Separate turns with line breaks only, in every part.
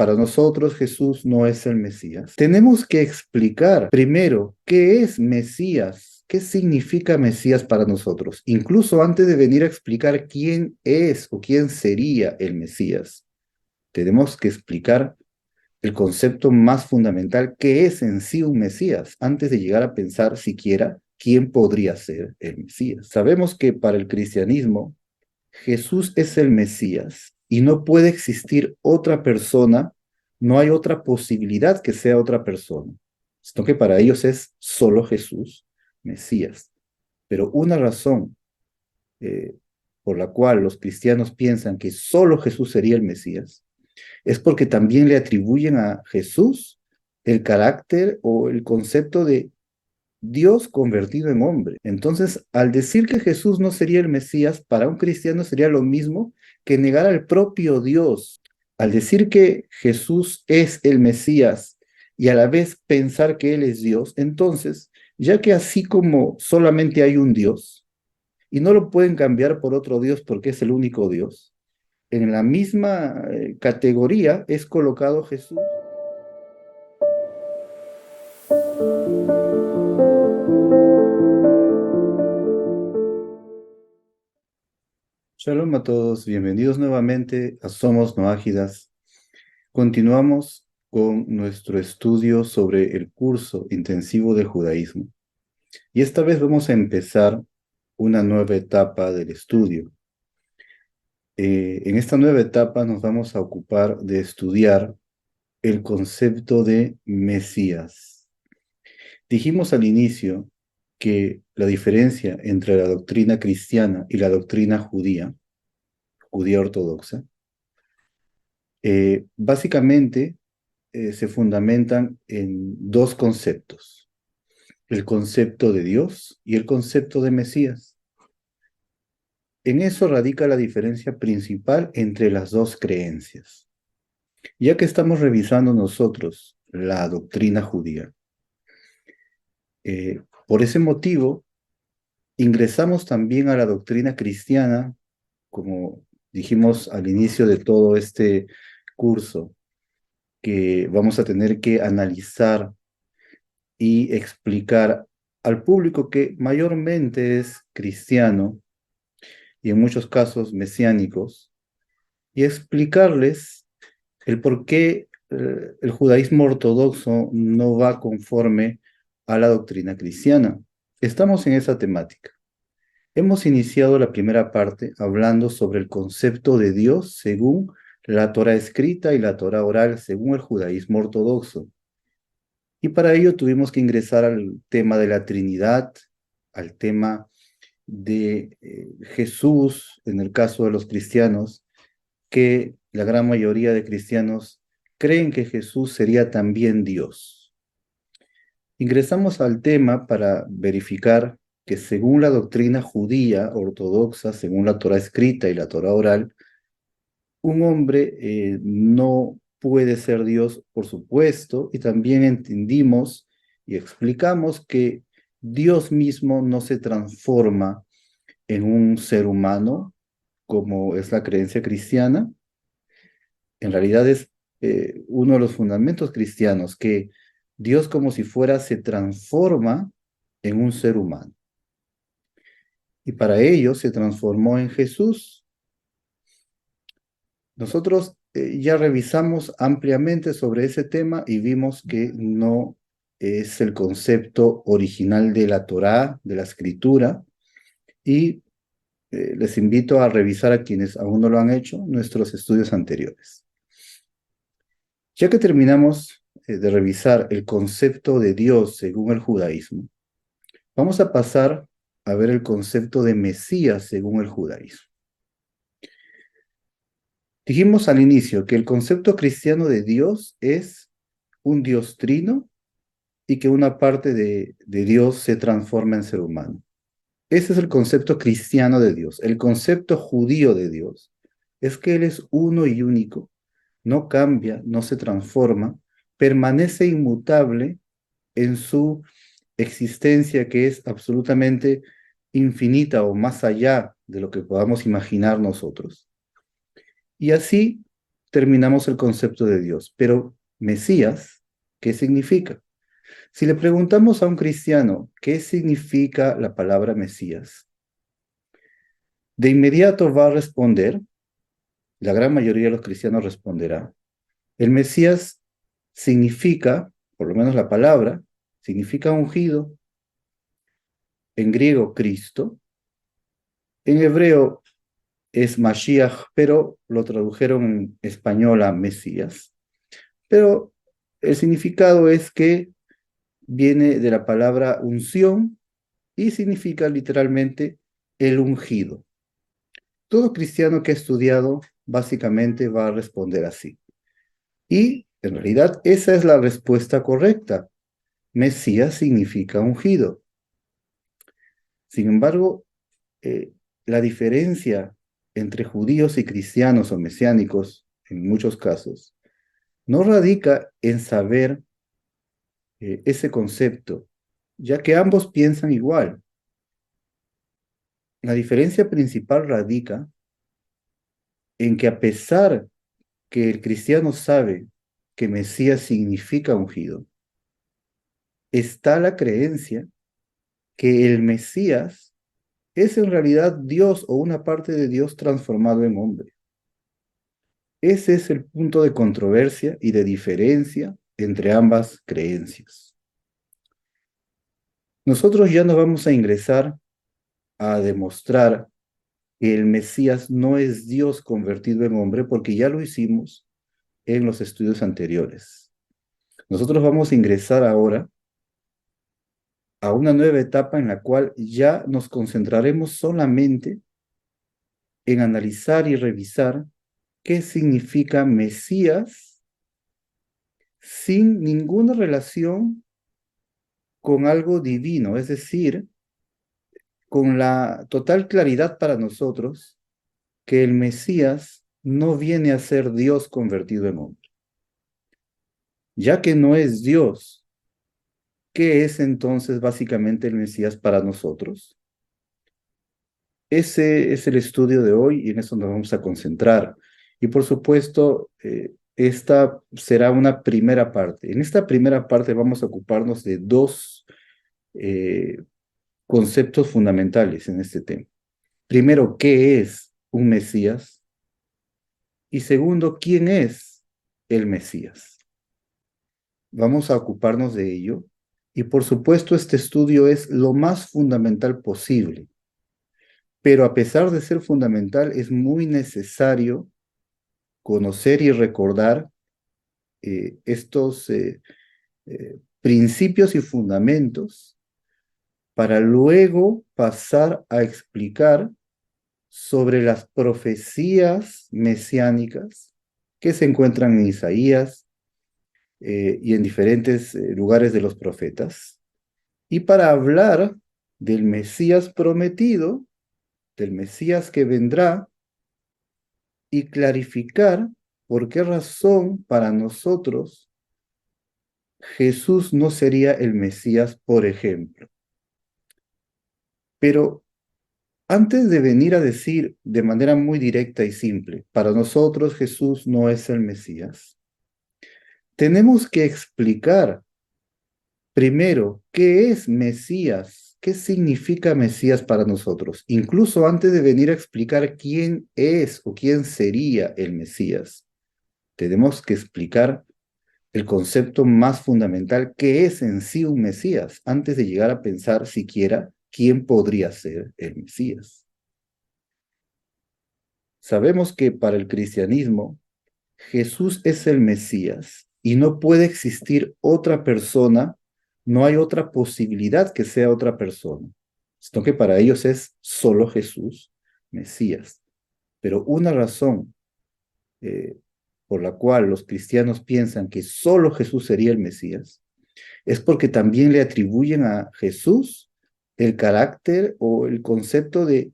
para nosotros Jesús no es el Mesías, tenemos que explicar primero qué es Mesías, qué significa Mesías para nosotros, incluso antes de venir a explicar quién es o quién sería el Mesías. Tenemos que explicar el concepto más fundamental, qué es en sí un Mesías, antes de llegar a pensar siquiera quién podría ser el Mesías. Sabemos que para el cristianismo Jesús es el Mesías y no puede existir otra persona, no hay otra posibilidad que sea otra persona, sino que para ellos es solo Jesús, Mesías. Pero una razón eh, por la cual los cristianos piensan que solo Jesús sería el Mesías es porque también le atribuyen a Jesús el carácter o el concepto de Dios convertido en hombre. Entonces, al decir que Jesús no sería el Mesías, para un cristiano sería lo mismo que negar al propio Dios. Al decir que Jesús es el Mesías y a la vez pensar que Él es Dios, entonces, ya que así como solamente hay un Dios y no lo pueden cambiar por otro Dios porque es el único Dios, en la misma categoría es colocado Jesús. Shalom a todos, bienvenidos nuevamente a Somos Noágidas. Continuamos con nuestro estudio sobre el curso intensivo de judaísmo. Y esta vez vamos a empezar una nueva etapa del estudio. En esta nueva etapa nos vamos a ocupar de estudiar el concepto de Mesías. Dijimos al inicio que la diferencia entre la doctrina cristiana y la doctrina judía ortodoxa, básicamente se fundamentan en dos conceptos: el concepto de Dios y el concepto de Mesías. En eso radica la diferencia principal entre las dos creencias. Ya que estamos revisando nosotros la doctrina judía, por ese motivo ingresamos también a la doctrina cristiana, como dijimos al inicio de todo este curso, que vamos a tener que analizar y explicar al público que mayormente es cristiano y en muchos casos mesiánicos, y explicarles el por qué el judaísmo ortodoxo no va conforme a la doctrina cristiana. Estamos en esa temática. Hemos iniciado la primera parte hablando sobre el concepto de Dios según la Torá escrita y la Torá oral según el judaísmo ortodoxo. Y para ello tuvimos que ingresar al tema de la Trinidad, al tema de Jesús, en el caso de los cristianos, que la gran mayoría de cristianos creen que Jesús sería también Dios. Ingresamos al tema para verificar que según la doctrina judía ortodoxa, según la Torá escrita y la Torá oral, un hombre no puede ser Dios, por supuesto, y también entendimos y explicamos que Dios mismo no se transforma en un ser humano, como es la creencia cristiana. En realidad es uno de los fundamentos cristianos, que Dios como si fuera se transforma en un ser humano. Y para ello se transformó en Jesús. Nosotros ya revisamos ampliamente sobre ese tema y vimos que no es el concepto original de la Torá, de la escritura, y les invito a revisar, a quienes aún no lo han hecho, nuestros estudios anteriores. Ya que terminamos de revisar el concepto de Dios según el judaísmo, vamos a pasar a ver el concepto de Mesías según el judaísmo. Dijimos al inicio que el concepto cristiano de Dios es un Dios trino y que una parte de Dios se transforma en ser humano. Ese es el concepto cristiano de Dios. El concepto judío de Dios es que Él es uno y único, no cambia, no se transforma, permanece inmutable en su existencia, que es absolutamente infinita o más allá de lo que podamos imaginar nosotros. Y así terminamos el concepto de Dios. Pero Mesías, ¿qué significa? Si le preguntamos a un cristiano qué significa la palabra Mesías, de inmediato va a responder, la gran mayoría de los cristianos responderá, el Mesías significa, por lo menos la palabra, significa ungido, en griego Cristo, en hebreo es Mashiach, pero lo tradujeron en español a Mesías. Pero el significado es que viene de la palabra unción y significa literalmente el ungido. Todo cristiano que ha estudiado básicamente va a responder así. Y en realidad esa es la respuesta correcta. Mesías significa ungido. Sin embargo, eh, la diferencia entre judíos y cristianos o mesiánicos, en muchos casos, no radica en saber ese concepto, ya que ambos piensan igual. La diferencia principal radica en que a pesar que el cristiano sabe que Mesías significa ungido, está la creencia que el Mesías es en realidad Dios o una parte de Dios transformado en hombre. Ese es el punto de controversia y de diferencia entre ambas creencias. Nosotros ya no vamos a ingresar a demostrar que el Mesías no es Dios convertido en hombre, porque ya lo hicimos en los estudios anteriores. Nosotros vamos a ingresar ahora a una nueva etapa en la cual ya nos concentraremos solamente en analizar y revisar qué significa Mesías sin ninguna relación con algo divino, es decir, con la total claridad para nosotros que el Mesías no viene a ser Dios convertido en hombre. Ya que no es Dios, ¿qué es entonces básicamente el Mesías para nosotros? Ese es el estudio de hoy y en eso nos vamos a concentrar. Y por supuesto, esta será una primera parte. En esta primera parte vamos a ocuparnos de dos eh, conceptos fundamentales en este tema. Primero, ¿qué es un Mesías? Y segundo, ¿quién es el Mesías? Vamos a ocuparnos de ello. Y por supuesto, este estudio es lo más fundamental posible. Pero a pesar de ser fundamental, es muy necesario conocer y recordar estos principios y fundamentos para luego pasar a explicar sobre las profecías mesiánicas que se encuentran en Isaías y en diferentes lugares de los profetas, y para hablar del Mesías prometido, del Mesías que vendrá, y clarificar por qué razón para nosotros Jesús no sería el Mesías, por ejemplo. Pero antes de venir a decir de manera muy directa y simple, para nosotros Jesús no es el Mesías, tenemos que explicar primero qué es Mesías, qué significa Mesías para nosotros, incluso antes de venir a explicar quién es o quién sería el Mesías. Tenemos que explicar el concepto más fundamental que es en sí un Mesías, antes de llegar a pensar siquiera quién podría ser el Mesías. Sabemos que para el cristianismo Jesús es el Mesías y no puede existir otra persona, no hay otra posibilidad que sea otra persona, sino que para ellos es solo Jesús, Mesías. Pero una razón eh, por la cual los cristianos piensan que solo Jesús sería el Mesías es porque también le atribuyen a Jesús el carácter o el concepto de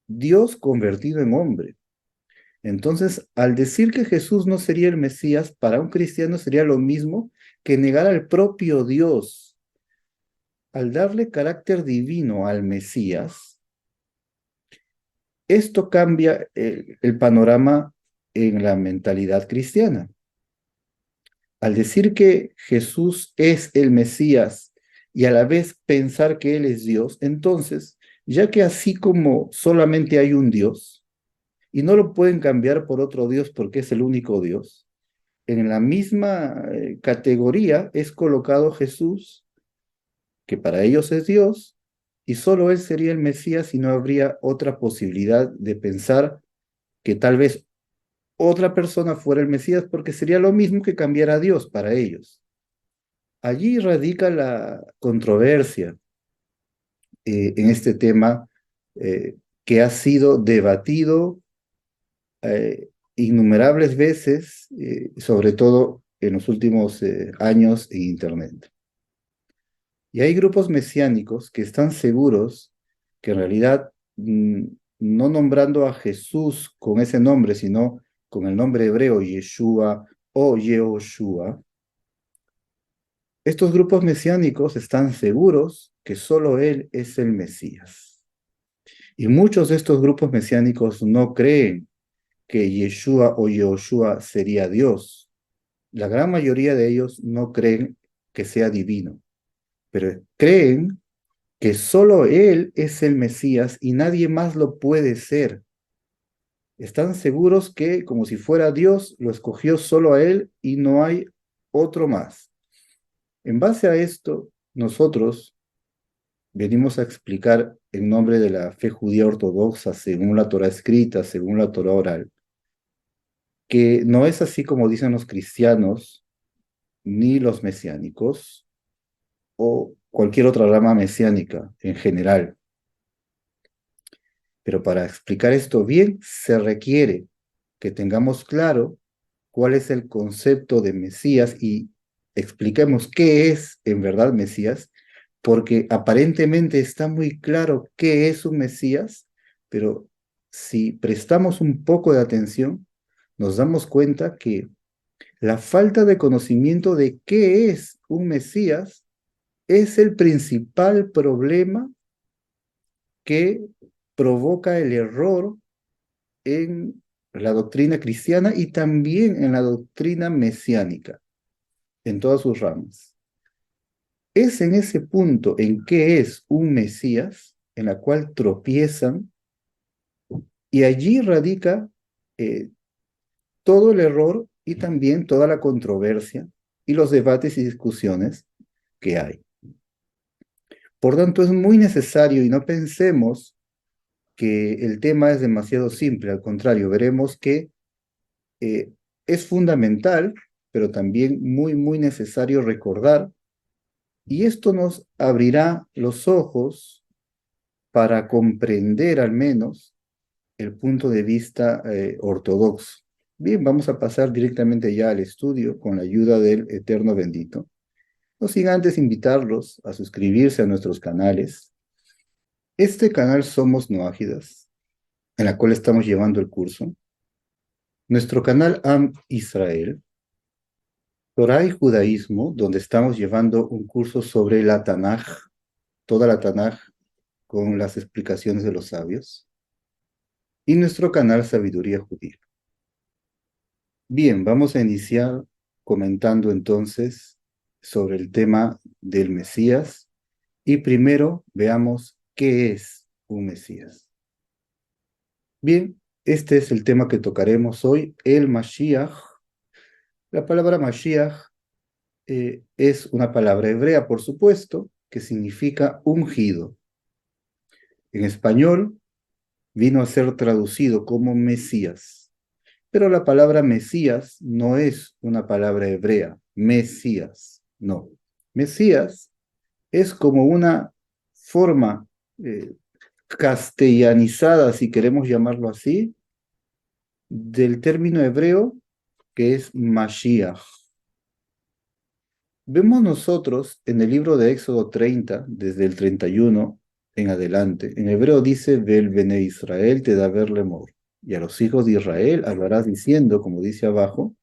Dios convertido en hombre. Entonces, al decir que Jesús no sería el Mesías, para un cristiano sería lo mismo que negar al propio Dios. Al darle carácter divino al Mesías, esto cambia el panorama en la mentalidad cristiana. Al decir que Jesús es el Mesías y a la vez pensar que Él es Dios, entonces, ya que así como solamente hay un Dios y no lo pueden cambiar por otro Dios porque es el único Dios, en la misma categoría es colocado Jesús, que para ellos es Dios, y solo Él sería el Mesías y no habría otra posibilidad de pensar que tal vez otra persona fuera el Mesías porque sería lo mismo que cambiar a Dios para ellos. Allí radica la controversia en este tema que ha sido debatido innumerables veces, sobre todo en los últimos años en Internet. Y hay grupos mesiánicos que están seguros que en realidad, no nombrando a Jesús con ese nombre, sino con el nombre hebreo Yeshua o Yehoshua, estos grupos mesiánicos están seguros que solo Él es el Mesías. Y muchos de estos grupos mesiánicos no creen que Yeshua o Yehoshua sería Dios. La gran mayoría de ellos no creen que sea divino, pero creen que solo Él es el Mesías y nadie más lo puede ser. Están seguros que, como si fuera Dios, lo escogió solo a Él y no hay otro más. En base a esto, nosotros venimos a explicar en nombre de la fe judía ortodoxa, según la Torá escrita, según la Torá oral, que no es así como dicen los cristianos, ni los mesiánicos, o cualquier otra rama mesiánica en general. Pero para explicar esto bien, se requiere que tengamos claro cuál es el concepto de Mesías y expliquemos qué es en verdad Mesías, porque aparentemente está muy claro qué es un Mesías, pero si prestamos un poco de atención, nos damos cuenta que la falta de conocimiento de qué es un Mesías es el principal problema que provoca el error en la doctrina cristiana y también en la doctrina mesiánica, en todas sus ramas. Es en ese punto en qué es un Mesías, en la cual tropiezan, y allí radica eh, todo el error y también toda la controversia y los debates y discusiones que hay. Por tanto, es muy necesario y no pensemos que el tema es demasiado simple, al contrario, veremos que eh, es fundamental, pero también muy, muy necesario recordar, y esto nos abrirá los ojos para comprender al menos el punto de vista ortodoxo. Bien, vamos a pasar directamente ya al estudio con la ayuda del Eterno Bendito. No sin antes invitarlos a suscribirse a nuestros canales. Este canal Somos Noágidas, en la cual estamos llevando el curso. Nuestro canal Am Israel, Torah y Judaísmo, donde estamos llevando un curso sobre la Tanaj, toda la Tanaj con las explicaciones de los sabios, y nuestro canal Sabiduría Judía. Bien, vamos a iniciar comentando entonces sobre el tema del Mesías, y primero veamos qué es un Mesías. Bien, este es el tema que tocaremos hoy, el Mashiach. La palabra Mashiach es una palabra hebrea, por supuesto, que significa ungido. En español vino a ser traducido como Mesías, pero la palabra Mesías no es una palabra hebrea, Mesías, no. Mesías es como una forma castellanizada, si queremos llamarlo así, del término hebreo que es Mashiach. Vemos nosotros en el libro de Éxodo 30, desde el 31 en adelante, en hebreo dice, Vel bene Israel te da ver lemor, y a los hijos de Israel hablarás diciendo, como dice abajo,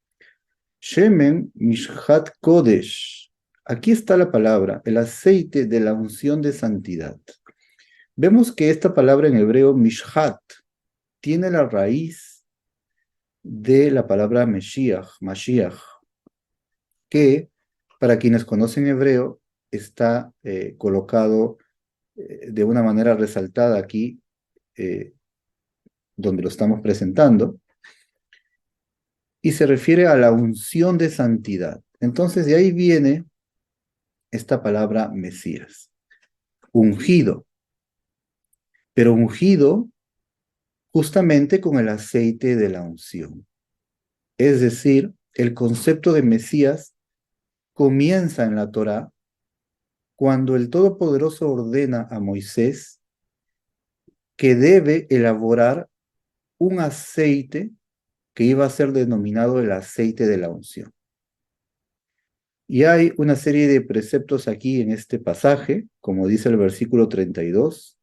Shemen Mishhat Kodesh. Aquí está la palabra, el aceite de la unción de santidad. Vemos que esta palabra en hebreo, Mishhat, tiene la raíz de la palabra Mashiach, que para quienes conocen hebreo está colocado de una manera resaltada aquí, donde lo estamos presentando, y se refiere a la unción de santidad. Entonces de ahí viene esta palabra Mesías, ungido, pero ungido justamente con el aceite de la unción. Es decir, el concepto de Mesías comienza en la Torá cuando el Todopoderoso ordena a Moisés que debe elaborar un aceite que iba a ser denominado el aceite de la unción. Y hay una serie de preceptos aquí en este pasaje, como dice el versículo 32,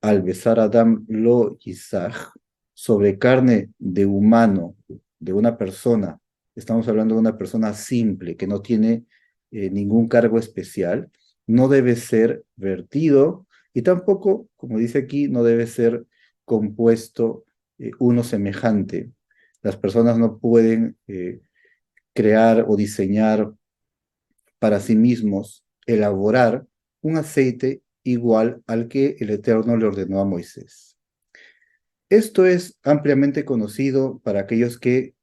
al besar Adam lo Isaj, sobre carne de humano, de una persona, estamos hablando de una persona simple, que no tiene ningún cargo especial, no debe ser vertido y tampoco, como dice aquí, no debe ser compuesto uno semejante. Las personas no pueden crear o diseñar para sí mismos, elaborar un aceite igual al que el Eterno le ordenó a Moisés. Esto es ampliamente conocido para aquellos que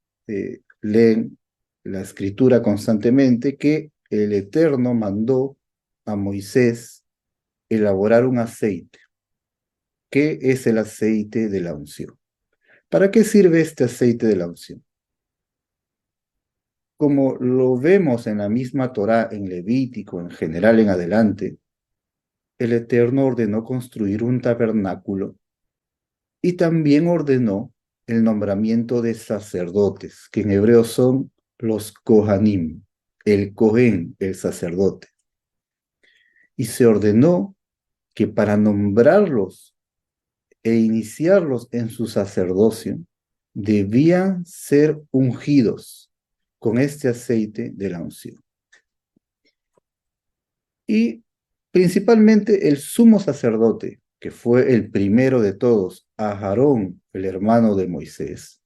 leen la escritura constantemente, que el Eterno mandó a Moisés elaborar un aceite. ¿Qué es el aceite de la unción? ¿Para qué sirve este aceite de la unción? Como lo vemos en la misma Torá, en Levítico, en general en adelante, el Eterno ordenó construir un tabernáculo y también ordenó el nombramiento de sacerdotes, que en hebreo son los Kohanim, el Cohen, el sacerdote. Y se ordenó que para nombrarlos e iniciarlos en su sacerdocio, debían ser ungidos con este aceite de la unción. Y principalmente el sumo sacerdote, que fue el primero de todos, Aarón, el hermano de Moisés,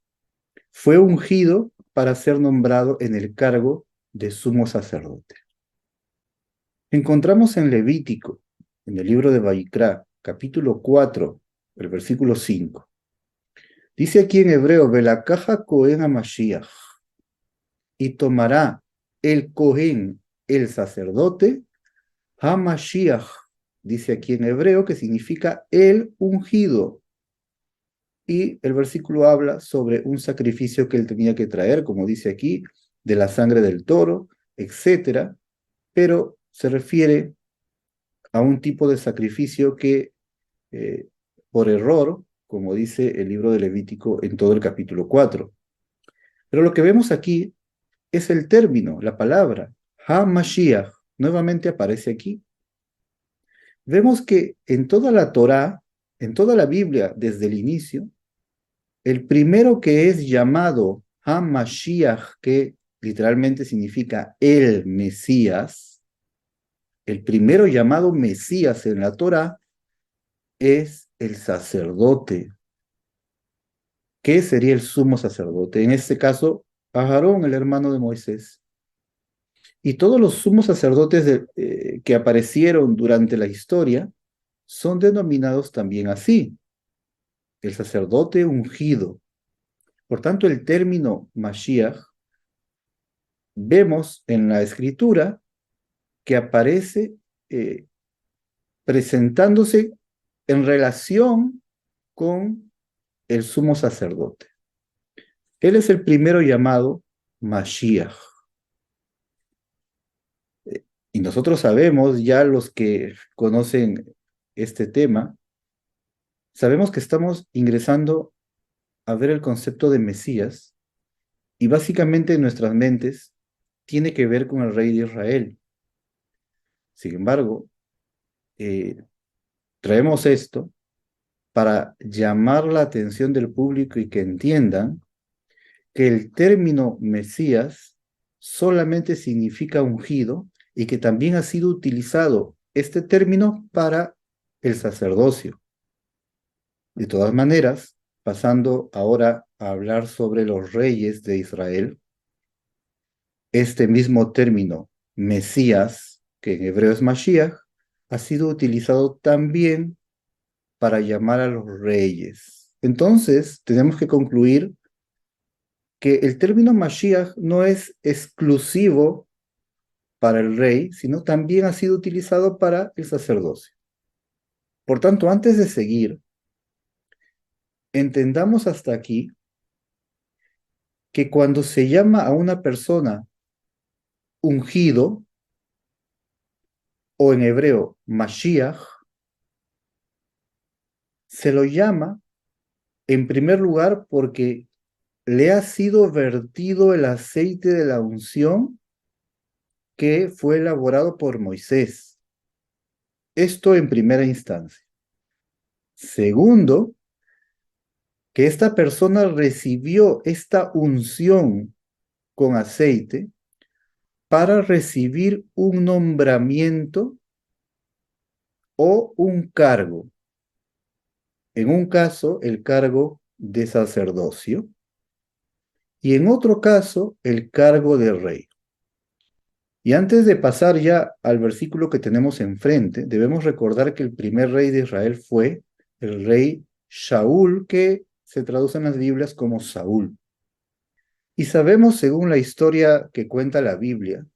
fue ungido para ser nombrado en el cargo de sumo sacerdote. Encontramos en Levítico, en el libro de Vayikra, capítulo 4, el versículo 5. Dice aquí en hebreo, Velakaja Cohen a Mashiach, y tomará el Cohen, el sacerdote, HaMashiach, dice aquí en hebreo, que significa el ungido. Y el versículo habla sobre un sacrificio que él tenía que traer, como dice aquí, de la sangre del toro, etcétera, pero se refiere a un tipo de sacrificio que por error, como dice el libro de Levítico en todo el capítulo 4. Pero lo que vemos aquí es el término, la palabra, HaMashiach, nuevamente aparece aquí. Vemos que en toda la Torá, en toda la Biblia, desde el inicio, el primero que es llamado HaMashiach, que literalmente significa el Mesías, el primero llamado Mesías en la Torá es el sacerdote. ¿Qué sería el sumo sacerdote? En este caso, Aarón, el hermano de Moisés. Y todos los sumos sacerdotes que aparecieron durante la historia son denominados también así, el sacerdote ungido. Por tanto, el término Mashiach, vemos en la escritura que aparece presentándose en relación con el sumo sacerdote. Él es el primero llamado Mashiach. Y nosotros sabemos, ya los que conocen este tema, sabemos que estamos ingresando a ver el concepto de Mesías y básicamente en nuestras mentes tiene que ver con el rey de Israel. Sin embargo, traemos esto para llamar la atención del público y que entiendan que el término Mesías solamente significa ungido y que también ha sido utilizado este término para el sacerdocio. De todas maneras, pasando ahora a hablar sobre los reyes de Israel, este mismo término, Mesías, que en hebreo es Mashiach, ha sido utilizado también para llamar a los reyes. Entonces, tenemos que concluir que el término Mashiach no es exclusivo para el rey, sino también ha sido utilizado para el sacerdocio. Por tanto, antes de seguir, entendamos hasta aquí que cuando se llama a una persona ungido, o en hebreo Mashiach, se lo llama en primer lugar porque le ha sido vertido el aceite de la unción que fue elaborado por Moisés. Esto en primera instancia. Segundo, que esta persona recibió esta unción con aceite para recibir un nombramiento o un cargo. En un caso, el cargo de sacerdocio y en otro caso, el cargo de rey. Y antes de pasar ya al versículo que tenemos enfrente, debemos recordar que el primer rey de Israel fue el rey Shaul, que se traduce en las Biblias como Saúl. Y sabemos, según la historia que cuenta la Biblia,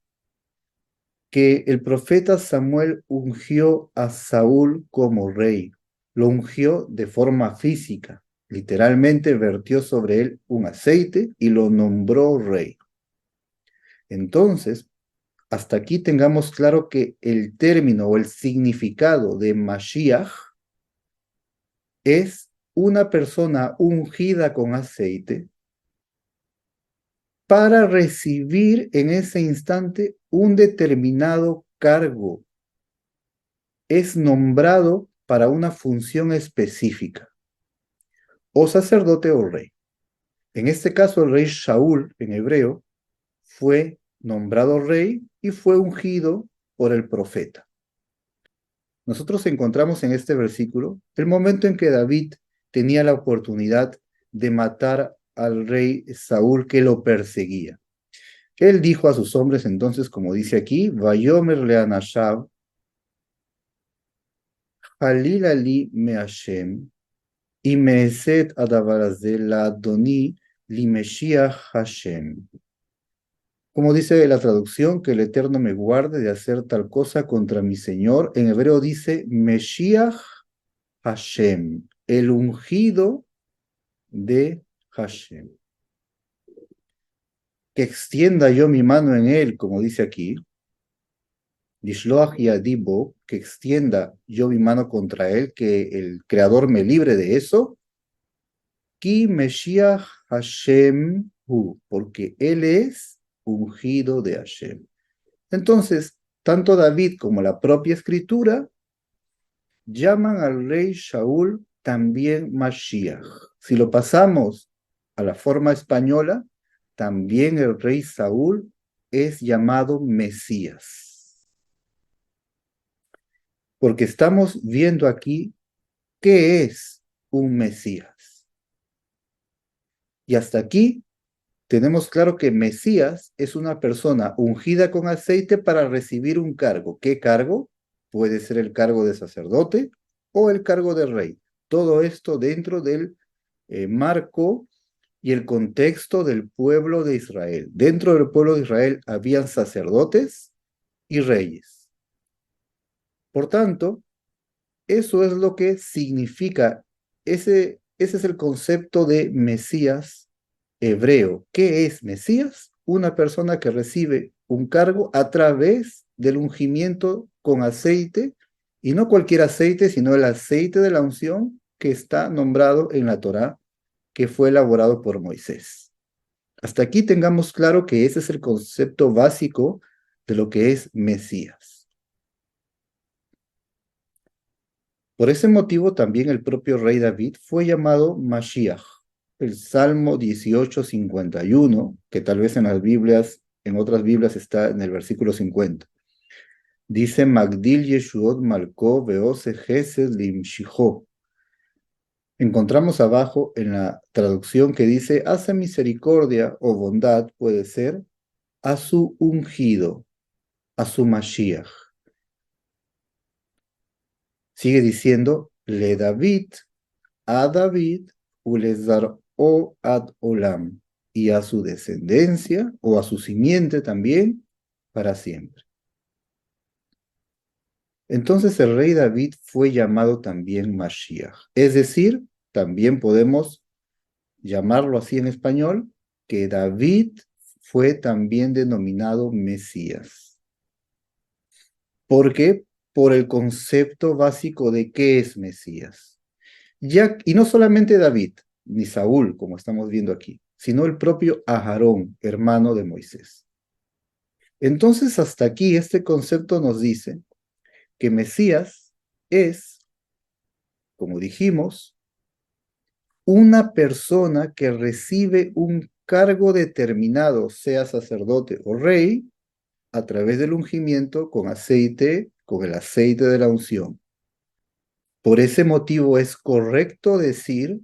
que el profeta Samuel ungió a Saúl como rey. Lo ungió de forma física. Literalmente vertió sobre él un aceite y lo nombró rey. Entonces, hasta aquí tengamos claro que el término o el significado de Mashiach es una persona ungida con aceite para recibir en ese instante un determinado cargo. Es nombrado para una función específica, o sacerdote o rey. En este caso, el rey Shaul, en hebreo, fue nombrado rey y fue ungido por el profeta. Nosotros encontramos en este versículo el momento en que David tenía la oportunidad de matar al rey Saúl que lo perseguía. Él dijo a sus hombres entonces, como dice aquí, Vayomer leanashav, Halil ali me Hashem, y meeset adavarazde la Adoni li Meshiach Hashem. Como dice la traducción, que el Eterno me guarde de hacer tal cosa contra mi Señor. En hebreo dice Meshiach Hashem, el ungido de Hashem. Que extienda yo mi mano en él, como dice aquí. Dishloach yadibo, que extienda yo mi mano contra él, que el Creador me libre de eso. Ki Meshiach Hashem hu, porque él es ungido de Hashem. Entonces, tanto David como la propia escritura llaman al rey Shaul también Mashiach. Si lo pasamos a la forma española, también el rey Saúl es llamado Mesías. Porque estamos viendo aquí qué es un Mesías. Y hasta aquí tenemos claro que Mesías es una persona ungida con aceite para recibir un cargo. ¿Qué cargo? Puede ser el cargo de sacerdote o el cargo de rey. Todo esto dentro del marco y el contexto del pueblo de Israel. Dentro del pueblo de Israel habían sacerdotes y reyes. Por tanto, eso es lo que significa, ese es el concepto de Mesías hebreo. ¿Qué es Mesías? Una persona que recibe un cargo a través del ungimiento con aceite, y no cualquier aceite, sino el aceite de la unción que está nombrado en la Torá, que fue elaborado por Moisés. Hasta aquí tengamos claro que ese es el concepto básico de lo que es Mesías. Por ese motivo también el propio rey David fue llamado Mashiach. El Salmo 18:51, que tal vez en las Biblias, en otras Biblias está en el versículo 50. Dice, Magdil Yeshuot Malko Veose Gesed Limshicho. encontramos abajo en la traducción que dice, hace misericordia o bondad, puede ser, a su ungido, a su Mashiach. Sigue diciendo, le David, a David, ulezar o ad olam, y a su descendencia o a su simiente también, para siempre. Entonces el rey David fue llamado también Mashiach. Es decir, también podemos llamarlo así en español, que David fue también denominado Mesías. ¿Por qué? Por el concepto básico de qué es Mesías. Y no solamente David, ni Saúl, como estamos viendo aquí, sino el propio Aarón, hermano de Moisés. Entonces, hasta aquí este concepto nos dice que Mesías es, como dijimos, una persona que recibe un cargo determinado, sea sacerdote o rey, a través del ungimiento con aceite, con el aceite de la unción. Por ese motivo es correcto decir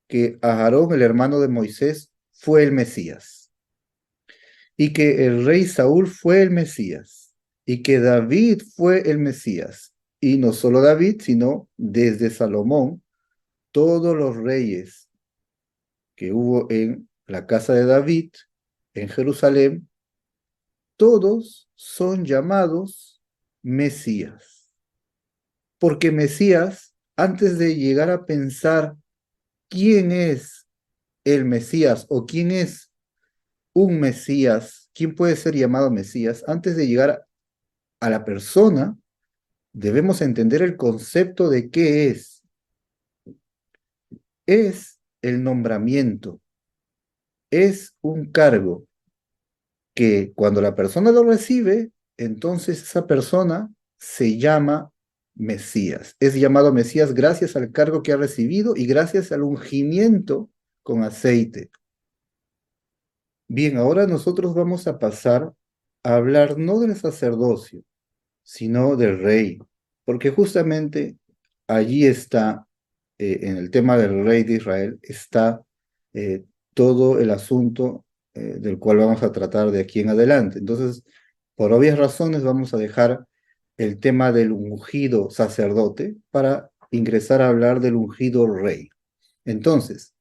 que Aarón, el hermano de Moisés, fue el Mesías, y que el rey Saúl fue el Mesías, y que David fue el Mesías, y no solo David, sino desde Salomón, todos los reyes que hubo en la casa de David, en Jerusalén, todos son llamados Mesías. Porque Mesías, antes de llegar a pensar quién es el Mesías o quién es un Mesías, quién puede ser llamado Mesías, antes de llegar a la persona, debemos entender el concepto de qué es. Es el nombramiento, es un cargo que cuando la persona lo recibe, entonces esa persona se llama Mesías. Es llamado Mesías gracias al cargo que ha recibido y gracias al ungimiento con aceite. Bien, ahora nosotros vamos a pasar a hablar no del sacerdocio, sino del rey, porque justamente allí está, en el tema del rey de Israel, está eh, todo el asunto del cual vamos a tratar de aquí en adelante. Entonces, por obvias razones, vamos a dejar el tema del ungido sacerdote para ingresar a hablar del ungido rey. Entonces,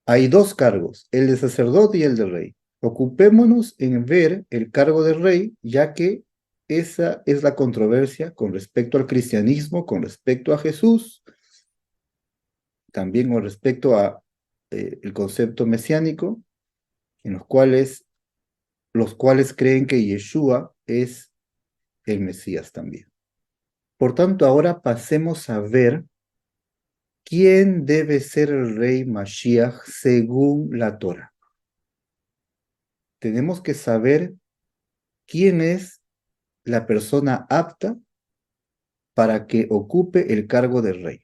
hay dos cargos, el de sacerdote y el de rey. Ocupémonos en ver el cargo de rey, ya que esa es la controversia con respecto al cristianismo, con respecto a Jesús, también con respecto a el concepto mesiánico, en los cuales creen que Yeshua es el Mesías también. Por tanto, ahora pasemos a ver quién debe ser el rey Mashiach según la Torah. Tenemos que saber quién es la persona apta para que ocupe el cargo de rey.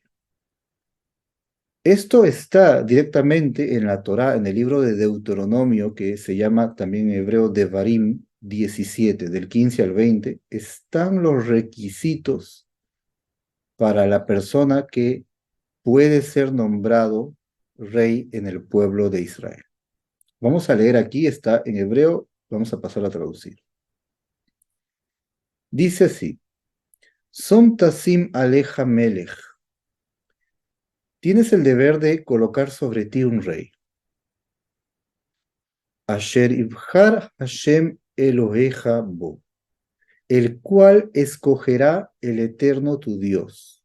Esto está directamente en la Torá, en el libro de Deuteronomio, que se llama también en hebreo Devarim 17, del 15 al 20, están los requisitos para la persona que puede ser nombrado rey en el pueblo de Israel. Vamos a leer aquí, está en hebreo, vamos a pasar a traducir. Dice así, Som tasim aleja melech. Tienes el deber de colocar sobre ti un rey. Asher ibhar Hashem Eloheja bo, el cual escogerá el Eterno tu Dios.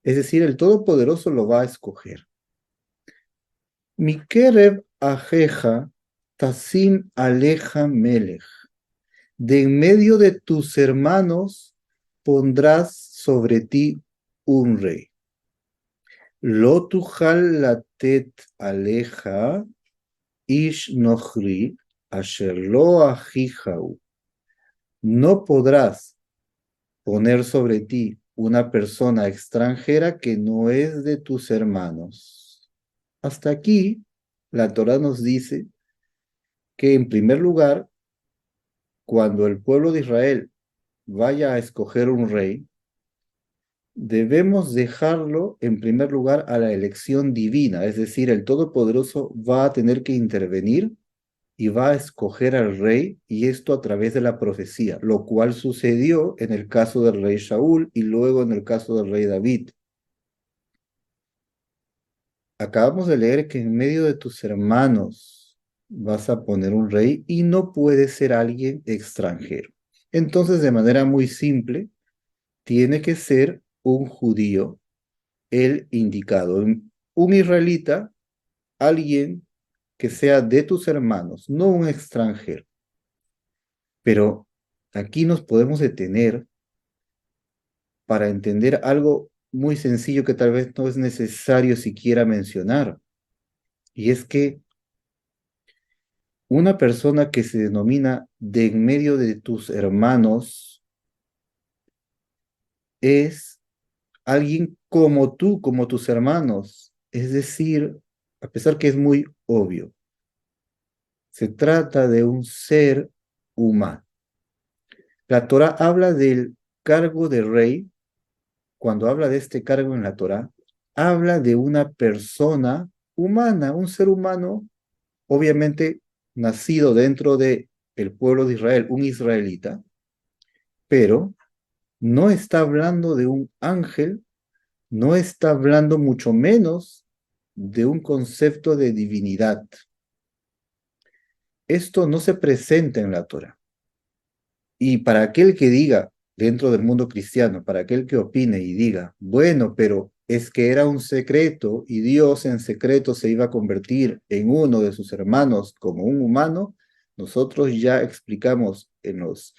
Es decir, el Todopoderoso lo va a escoger. Mikerev ajeja tasim aleja melech. De en medio de tus hermanos pondrás sobre ti un rey. Lo tujal latet aleja ish nochri asher lo ajijahu. No podrás poner sobre ti una persona extranjera que no es de tus hermanos. Hasta aquí, la Torá nos dice que en primer lugar, cuando el pueblo de Israel vaya a escoger un rey, debemos dejarlo en primer lugar a la elección divina, es decir, el Todopoderoso va a tener que intervenir y va a escoger al rey, y esto a través de la profecía, lo cual sucedió en el caso del rey Saúl y luego en el caso del rey David. Acabamos de leer que en medio de tus hermanos vas a poner un rey y no puede ser alguien extranjero. Entonces, de manera muy simple, tiene que ser un judío el indicado, un israelita, alguien que sea de tus hermanos, no un extranjero. Pero aquí nos podemos detener para entender algo muy sencillo que tal vez no es necesario siquiera mencionar, y es que una persona que se denomina de en medio de tus hermanos es alguien como tú, como tus hermanos. Es decir, a pesar que es muy obvio, se trata de un ser humano. La Torá habla del cargo de rey. Cuando habla de este cargo en la Torá, habla de una persona humana, un ser humano, obviamente nacido dentro de el pueblo de Israel, un israelita, pero no está hablando de un ángel, no está hablando mucho menos de un concepto de divinidad. Esto no se presenta en la Torá. Y para aquel que diga, dentro del mundo cristiano, para aquel que opine y diga, bueno, pero es que era un secreto y Dios en secreto se iba a convertir en uno de sus hermanos como un humano, nosotros ya explicamos en los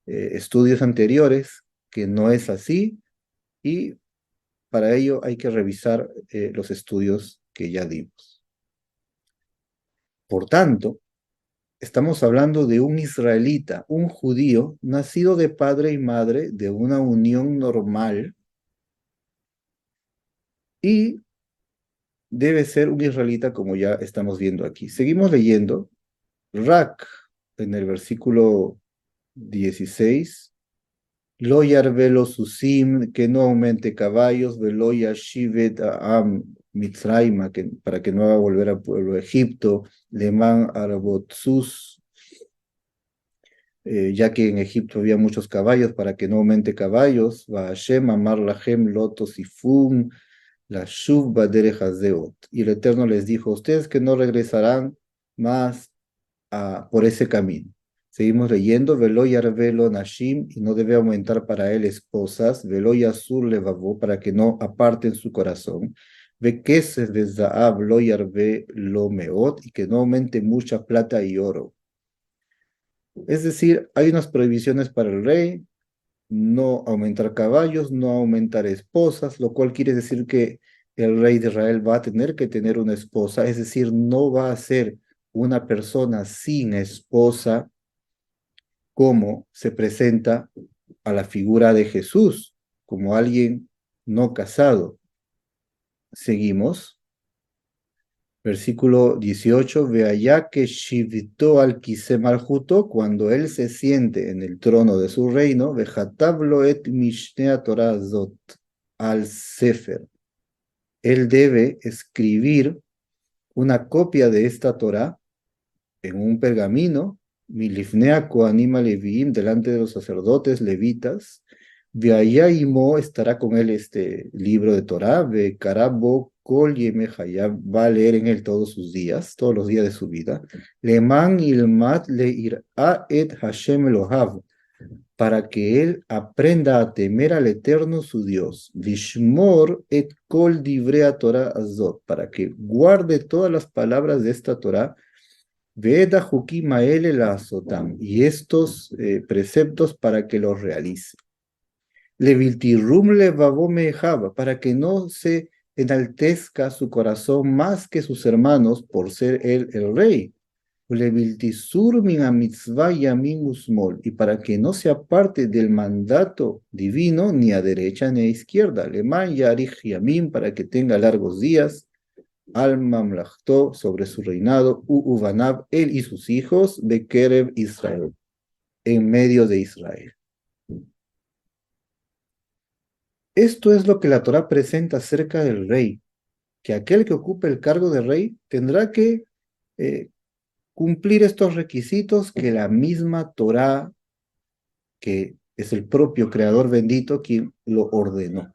estudios anteriores que no es así, y para ello hay que revisar los estudios que ya dimos. Por tanto, estamos hablando de un israelita, un judío, nacido de padre y madre de una unión normal, y debe ser un israelita como ya estamos viendo aquí. Seguimos leyendo. Rak, en el versículo 16, Lo yarvelo susim, que no aumente caballos, velo yashivet am mitzraima, para que no haga volver al pueblo de Egipto, leman arbotsus, ya que en Egipto había muchos caballos, para que no aumente caballos, va Hashem amar lahem lotos y fum, la shuv baderech hazeot. Y el Eterno les dijo, ustedes que no regresarán más por ese camino. Seguimos leyendo, velo yarvelo nashim, y no debe aumentar para él esposas, velo yasur levavó, para que no aparten su corazón, ve que se zahav lo yarve lo meot, y que no aumente mucha plata y oro. Es decir, hay unas prohibiciones para el rey: no aumentar caballos, no aumentar esposas, lo cual quiere decir que el rey de Israel va a tener que tener una esposa, es decir, no va a ser una persona sin esposa como se presenta a la figura de Jesús, como alguien no casado. Seguimos. Versículo 18, ve allá que Shivito al Maljuto, cuando él se siente en el trono de su reino, vejatablo et mishnea Torah zot al Sefer. Él debe escribir una copia de esta Torah en un pergamino, milifnea koanim leviim, delante de los sacerdotes levitas, de allá Imo estará con él este libro de Torah, de Karabo Kol Yemehayab, va a leer en él todos sus días, todos los días de su vida. Leman ilmat leir'a et Hashem Elohav, para que él aprenda a temer al Eterno su Dios. Vishmor et kol divrea Torah azot, para que guarde todas las palabras de esta Torah. Veda Jukimael la azotam, y estos preceptos para que los realice. Leviltirum levavo mejaba, para que no se enaltezca su corazón más que sus hermanos por ser él el rey. Leviltisur min a mitzvah yamin usmol, y para que no se aparte del mandato divino ni a derecha ni a izquierda. Leman yarich yamin, para que tenga largos días. Al mamlachtó, sobre su reinado, Uvanab, él y sus hijos, Bekerev Israel, en medio de Israel. Esto es lo que la Torá presenta acerca del rey, que aquel que ocupe el cargo de rey tendrá que eh, cumplir estos requisitos que la misma Torá, que es el propio Creador bendito, quien lo ordenó.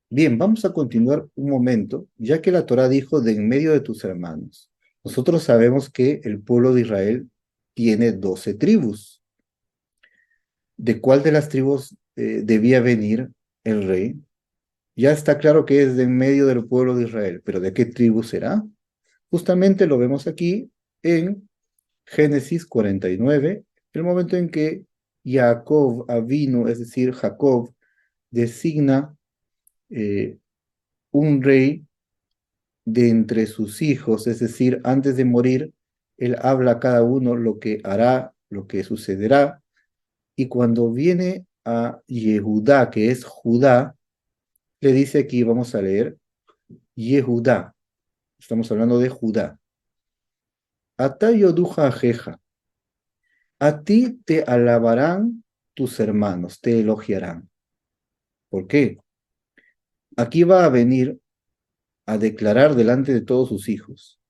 Bien, vamos a continuar un momento, ya que la Torá dijo de en medio de tus hermanos. Nosotros sabemos que el pueblo de Israel tiene 12 tribus. ¿De cuál de las tribus debía venir el rey? Ya está claro que es de en medio del pueblo de Israel, pero ¿de qué tribu será? Justamente lo vemos aquí en Génesis 49, el momento en que Jacob Avino, es decir, Jacob, designa eh, un rey de entre sus hijos, es decir, antes de morir, él habla a cada uno lo que hará, lo que sucederá, y cuando viene a Yehudá, que es Judá, le dice aquí, vamos a leer, Yehudá, estamos hablando de Judá. Ata yoduja ajeja, a ti te alabarán tus hermanos, te elogiarán. ¿Por qué? Aquí va a venir a declarar delante de todos sus hijos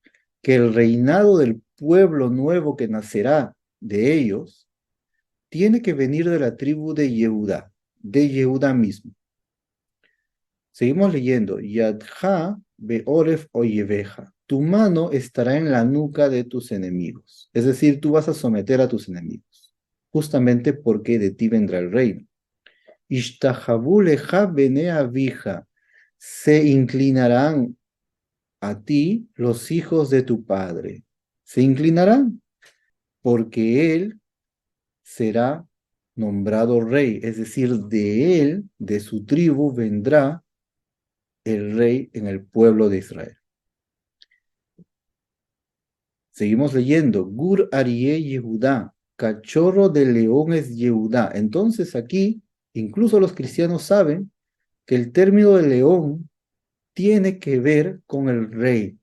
que el reinado del pueblo nuevo que nacerá de ellos tiene que venir de la tribu de Yehudá mismo. Seguimos leyendo, Yadja beoref oyeveja, tu mano estará en la nuca de tus enemigos, es decir, tú vas a someter a tus enemigos, justamente porque de ti vendrá el reino. Ishtahabu leja bene avija, se inclinarán a ti los hijos de tu padre, se inclinarán porque él será nombrado rey, es decir, de él, de su tribu, vendrá el rey en el pueblo de Israel. Seguimos leyendo, Gur Arié Yehudá, cachorro de león es Yehudá. Entonces aquí, incluso los cristianos saben que el término de león tiene que ver con el rey.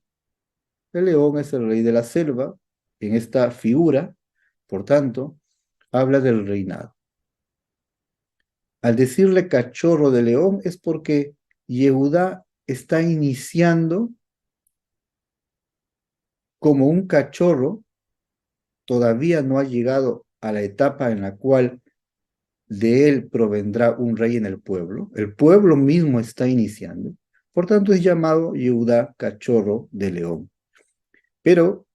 El león es el rey de la selva, en esta figura, por tanto, habla del reinado. Al decirle cachorro de león es porque Yehudá está iniciando como un cachorro, todavía no ha llegado a la etapa en la cual de él provendrá un rey en el pueblo mismo está iniciando, por tanto es llamado Yehudá cachorro de león. Pero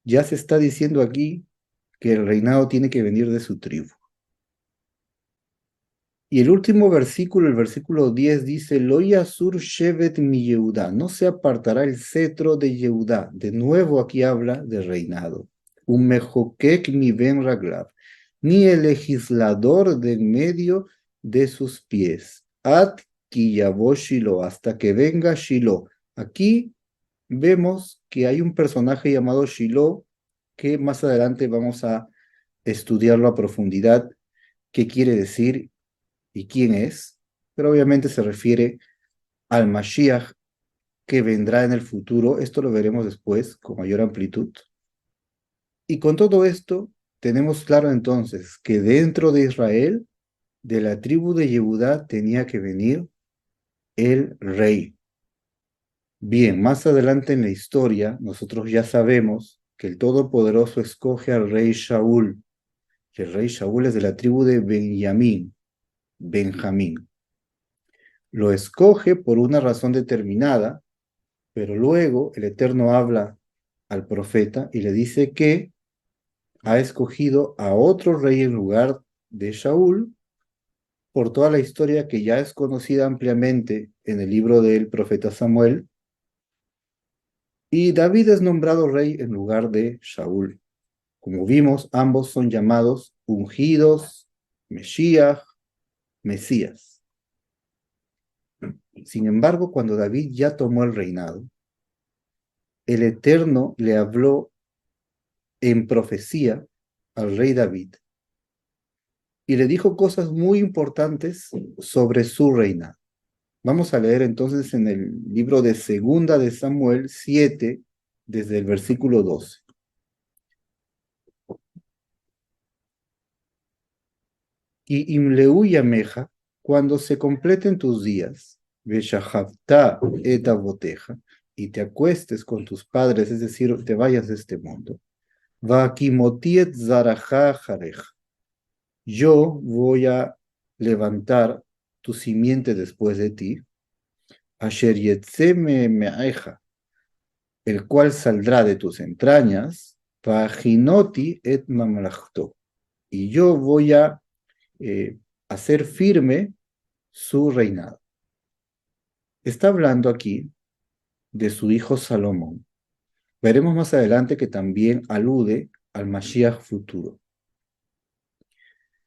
ya se está diciendo aquí que el reinado tiene que venir de su tribu. Y el último versículo, el versículo 10 dice, Lo yasur shevet mi Yehudá, no se apartará el cetro de Yehudá. De nuevo aquí habla de reinado. Un mejokek mi ben raglav, ni el legislador de en medio de sus pies. At kiyabo Shilo, hasta que venga Shilo. Aquí vemos que hay un personaje llamado Shilo que más adelante vamos a estudiarlo a profundidad, qué quiere decir y quién es, pero obviamente se refiere al Mashiach que vendrá en el futuro. Esto lo veremos después con mayor amplitud. Y con todo esto, tenemos claro entonces que dentro de Israel, de la tribu de Yehudá, tenía que venir el rey. Bien, más adelante en la historia, nosotros ya sabemos que el Todopoderoso escoge al rey Shaul, que el rey Shaul es de la tribu de Benjamín. Lo escoge por una razón determinada, pero luego el Eterno habla al profeta y le dice que ha escogido a otro rey en lugar de Shaul por toda la historia que ya es conocida ampliamente en el libro del profeta Samuel, y David es nombrado rey en lugar de Shaul. Como vimos, ambos son llamados ungidos, Mesías, Mesías. Sin embargo, cuando David ya tomó el reinado, el Eterno le habló en profecía al rey David y le dijo cosas muy importantes sobre su reina. Vamos a leer entonces en el libro de Segunda de Samuel 7, desde el versículo 12. Y Imleu Yameja, cuando se completen tus días, Veshahavta et avoteja, y te acuestes con tus padres, es decir, te vayas de este mundo, Vakimotiet zaraja jareja, yo voy a levantar tu simiente después de ti, Asher yetzeme me'eja, el cual saldrá de tus entrañas, Vaginoti et mamlachto, y yo voy a hacer firme su reinado. Está hablando aquí de su hijo Salomón. Veremos más adelante que también alude al Mashiach futuro.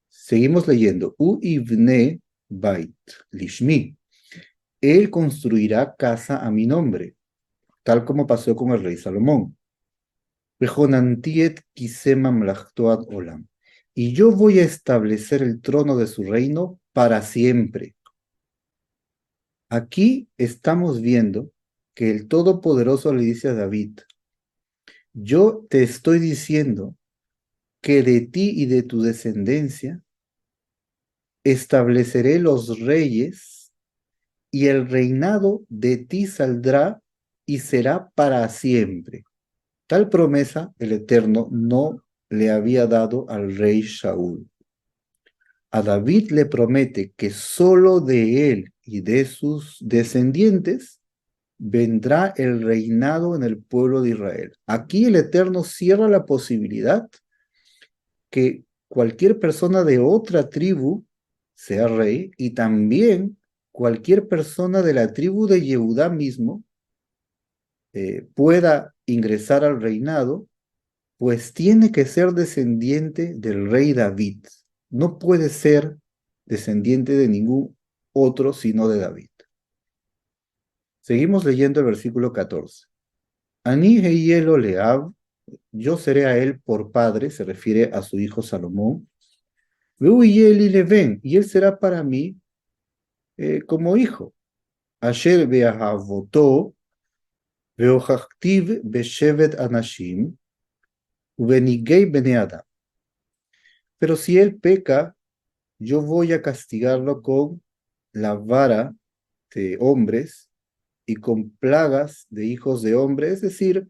Seguimos leyendo. U ibne bait lishmi. Él construirá casa a mi nombre, tal como pasó con el rey Salomón. Bejonantiet kisema mlachtoad olam. Y yo voy a establecer el trono de su reino para siempre. Aquí estamos viendo que el Todopoderoso le dice a David, yo te estoy diciendo que de ti y de tu descendencia estableceré los reyes y el reinado de ti saldrá y será para siempre. Tal promesa el Eterno no le había dado al rey Saúl. A David le promete que solo de él y de sus descendientes vendrá el reinado en el pueblo de Israel. Aquí el Eterno cierra la posibilidad que cualquier persona de otra tribu sea rey y también cualquier persona de la tribu de Yehudá mismo pueda ingresar al reinado, pues tiene que ser descendiente del rey David. No puede ser descendiente de ningún otro sino de David. Seguimos leyendo el versículo 14. Ani heyelo leab, yo seré a él por padre, se refiere a su hijo Salomón. Veu yeli leven, y él será para mí como hijo. Asher beahavotó, veohachtiv beshevet anashim, ubenigei bene Adam. Pero si él peca, yo voy a castigarlo con la vara de hombres y con plagas de hijos de hombres, es decir,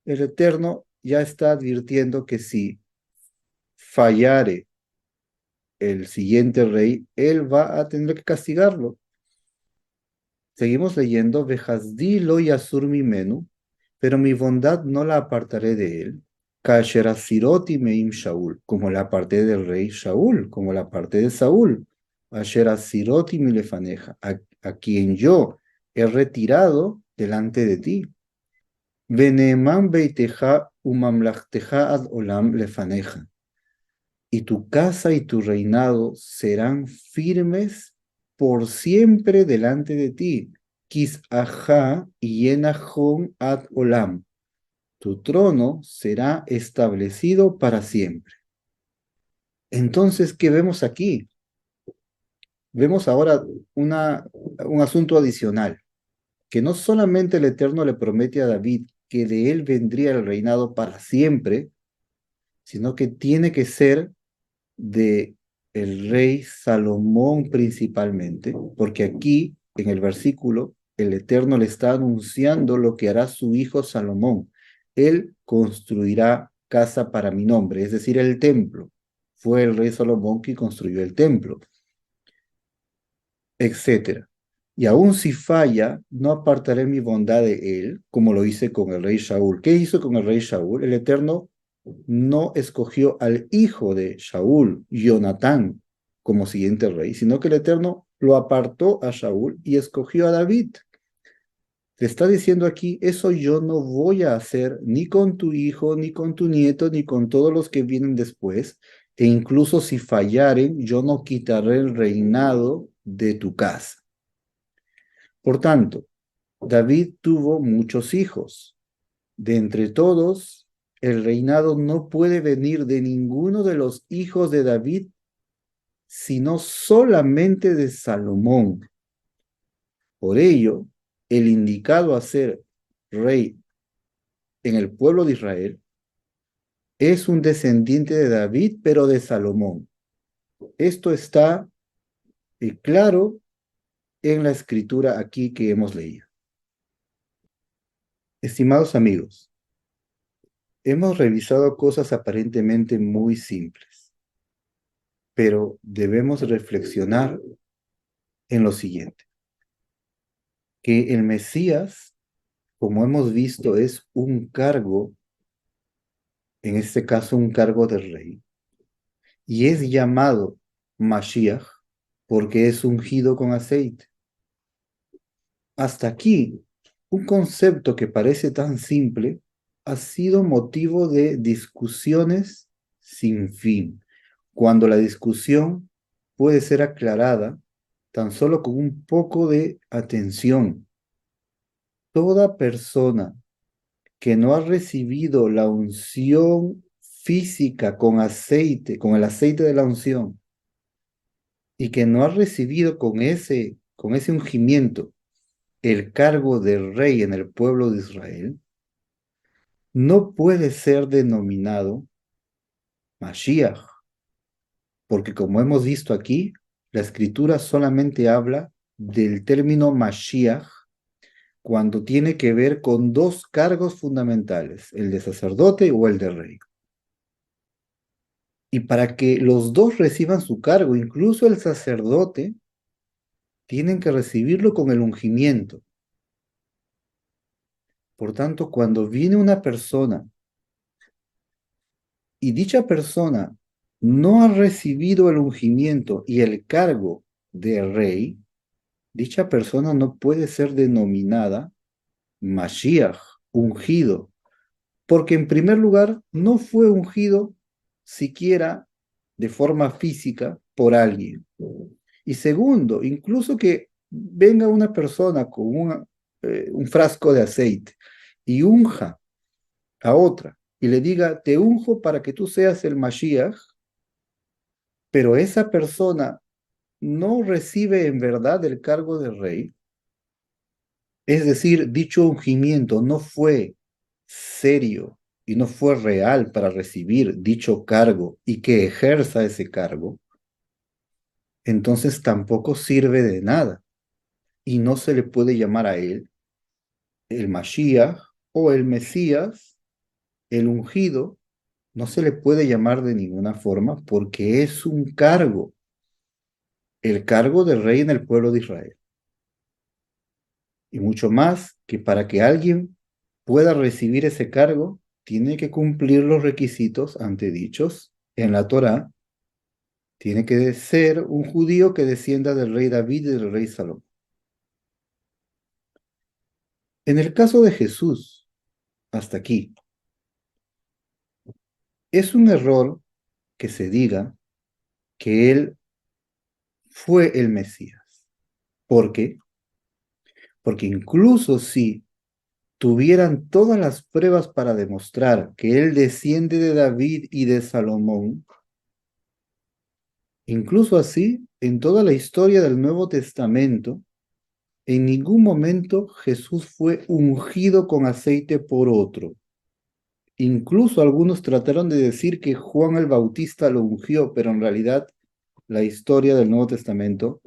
el Eterno ya está advirtiendo que si fallare el siguiente rey, él va a tener que castigarlo. Seguimos leyendo, Vejazdi lo yasur mi menú, pero mi bondad no la apartaré de él. Kasher asiroti meim Shaul, como la aparté del rey Shaul, como la aparté de Saúl. Asher asiroti mi lefaneja, a quien yo he retirado delante de ti. Veneman beiteja umamlachteja ad olam lefaneja. Y tu casa y tu reinado serán firmes por siempre delante de ti. Kis'aja yenahon ad olam. Tu trono será establecido para siempre. Entonces, ¿qué vemos aquí? Vemos ahora un asunto adicional, que no solamente el Eterno le promete a David que de él vendría el reinado para siempre, sino que tiene que ser de el rey Salomón principalmente, porque aquí en el versículo el Eterno le está anunciando lo que hará su hijo Salomón. Él construirá casa para mi nombre, es decir, el templo. Fue el rey Salomón que construyó el templo, etcétera. Y aun si falla, no apartaré mi bondad de él, como lo hice con el rey Shaul. ¿Qué hizo con el rey Shaul? El Eterno no escogió al hijo de Shaul, Jonatán, como siguiente rey, sino que el Eterno lo apartó a Shaul y escogió a David. Te está diciendo aquí, eso yo no voy a hacer ni con tu hijo, ni con tu nieto, ni con todos los que vienen después, e incluso si fallaren, yo no quitaré el reinado de tu casa. Por tanto, David tuvo muchos hijos. De entre todos, el reinado no puede venir de ninguno de los hijos de David, sino solamente de Salomón. Por ello, el indicado a ser rey en el pueblo de Israel es un descendiente de David, pero de Salomón. Esto está claro en la escritura aquí que hemos leído. Estimados amigos, hemos revisado cosas aparentemente muy simples, pero debemos reflexionar en lo siguiente, que el Mesías, como hemos visto, es un cargo, en este caso un cargo de rey, y es llamado Mashiach porque es ungido con aceite. Hasta aquí, un concepto que parece tan simple ha sido motivo de discusiones sin fin, cuando la discusión puede ser aclarada tan solo con un poco de atención. Toda persona que no ha recibido la unción física con aceite, con el aceite de la unción, y que no ha recibido con ese ungimiento el cargo de rey en el pueblo de Israel, no puede ser denominado Mashiach, porque como hemos visto aquí, la escritura solamente habla del término Mashiach cuando tiene que ver con dos cargos fundamentales, el de sacerdote o el de rey. Y para que los dos reciban su cargo, incluso el sacerdote, tienen que recibirlo con el ungimiento. Por tanto, cuando viene una persona y dicha persona no ha recibido el ungimiento y el cargo de rey, dicha persona no puede ser denominada Mashiach, ungido, porque en primer lugar no fue ungido siquiera de forma física por alguien. Y segundo, incluso que venga una persona con un frasco de aceite y unja a otra y le diga, te unjo para que tú seas el Mashiach, pero esa persona no recibe en verdad el cargo de rey, es decir, dicho ungimiento no fue serio y no fue real para recibir dicho cargo y que ejerza ese cargo, entonces tampoco sirve de nada y no se le puede llamar a él el Mashiach o el Mesías, el ungido, no se le puede llamar de ninguna forma porque es un cargo, el cargo de rey en el pueblo de Israel. Y mucho más que para que alguien pueda recibir ese cargo, tiene que cumplir los requisitos antedichos en la Torá. Tiene que ser un judío que descienda del rey David y del rey Salomón. En el caso de Jesús, hasta aquí, es un error que se diga que él fue el Mesías. ¿Por qué? Porque incluso si tuvieran todas las pruebas para demostrar que él desciende de David y de Salomón, incluso así, en toda la historia del Nuevo Testamento, en ningún momento Jesús fue ungido con aceite por otro. Incluso algunos trataron de decir que Juan el Bautista lo ungió, pero en realidad la historia del Nuevo Testamento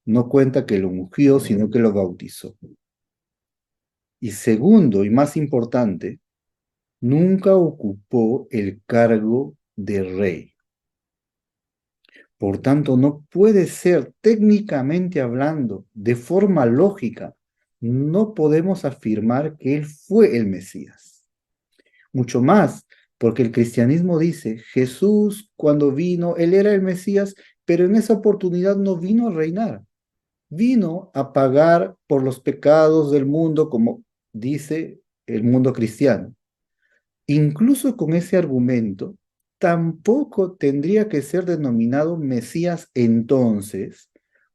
no cuenta que lo ungió, sino que lo bautizó. Y segundo, y más importante, nunca ocupó el cargo de rey. Por tanto, no puede ser técnicamente hablando, de forma lógica, no podemos afirmar que él fue el Mesías. Mucho más, porque el cristianismo dice, Jesús cuando vino, él era el Mesías, pero en esa oportunidad no vino a reinar, vino a pagar por los pecados del mundo, como dice el mundo cristiano. Incluso con ese argumento, tampoco tendría que ser denominado Mesías entonces,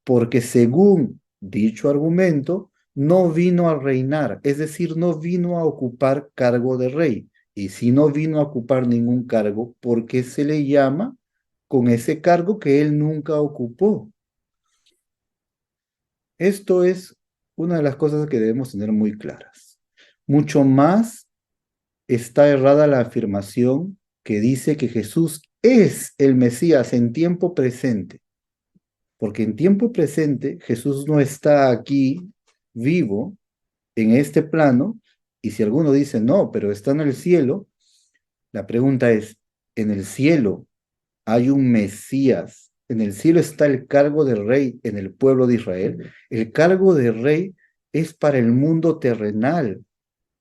porque según dicho argumento, no vino a reinar, es decir, no vino a ocupar cargo de rey. Y si no vino a ocupar ningún cargo, ¿por qué se le llama con ese cargo que él nunca ocupó? Esto es una de las cosas que debemos tener muy claras. Mucho más está errada la afirmación que dice que Jesús es el Mesías en tiempo presente, porque en tiempo presente Jesús no está aquí vivo en este plano, y si alguno dice no, pero está en el cielo, la pregunta es, ¿en el cielo hay un Mesías? ¿En el cielo está el cargo de rey en el pueblo de Israel? El cargo de rey es para el mundo terrenal,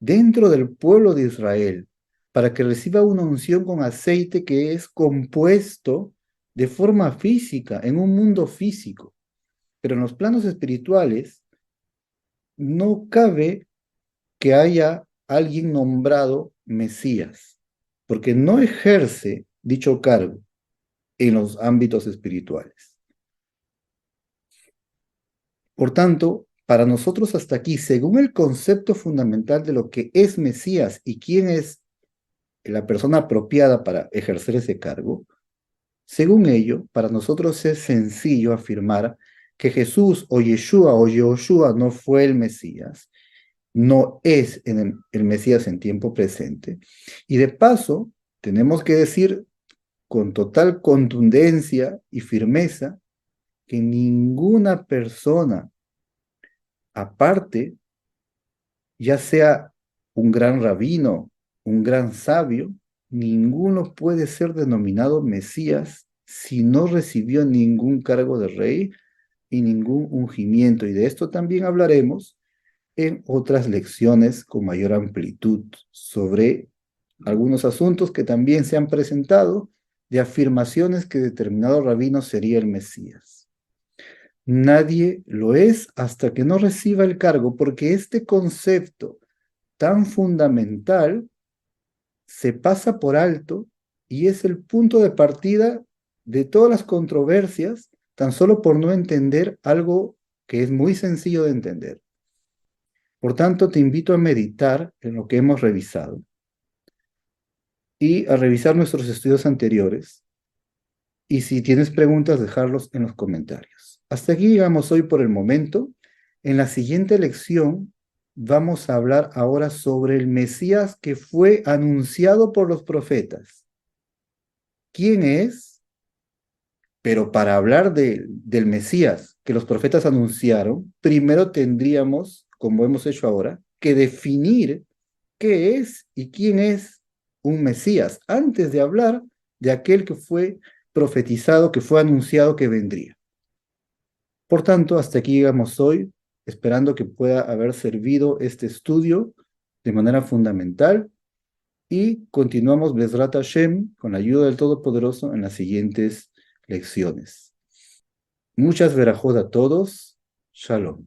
dentro del pueblo de Israel, para que reciba una unción con aceite que es compuesto de forma física, en un mundo físico. Pero en los planos espirituales no cabe que haya alguien nombrado Mesías, porque no ejerce dicho cargo en los ámbitos espirituales. Por tanto, para nosotros hasta aquí, según el concepto fundamental de lo que es Mesías y quién es la persona apropiada para ejercer ese cargo, según ello, para nosotros es sencillo afirmar que Jesús o Yeshua o Yehoshua no fue el Mesías, no es el Mesías en tiempo presente. Y de paso, tenemos que decir con total contundencia y firmeza que ninguna persona aparte, ya sea un gran rabino, un gran sabio, ninguno puede ser denominado Mesías si no recibió ningún cargo de rey y ningún ungimiento. Y de esto también hablaremos en otras lecciones con mayor amplitud sobre algunos asuntos que también se han presentado de afirmaciones que determinado rabino sería el Mesías. Nadie lo es hasta que no reciba el cargo, porque este concepto tan fundamental se pasa por alto y es el punto de partida de todas las controversias, tan solo por no entender algo que es muy sencillo de entender. Por tanto, te invito a meditar en lo que hemos revisado y a revisar nuestros estudios anteriores. Y si tienes preguntas, dejarlos en los comentarios. Hasta aquí llegamos hoy por el momento. En la siguiente lección vamos a hablar ahora sobre el Mesías que fue anunciado por los profetas. ¿Quién es? Pero para hablar del Mesías que los profetas anunciaron, primero tendríamos, como hemos hecho ahora, que definir qué es y quién es un Mesías, antes de hablar de aquel que fue profetizado, que fue anunciado que vendría. Por tanto, hasta aquí llegamos hoy, esperando que pueda haber servido este estudio de manera fundamental y continuamos Bezrat Hashem con la ayuda del Todopoderoso en las siguientes lecciones. Muchas verajot a todos. Shalom.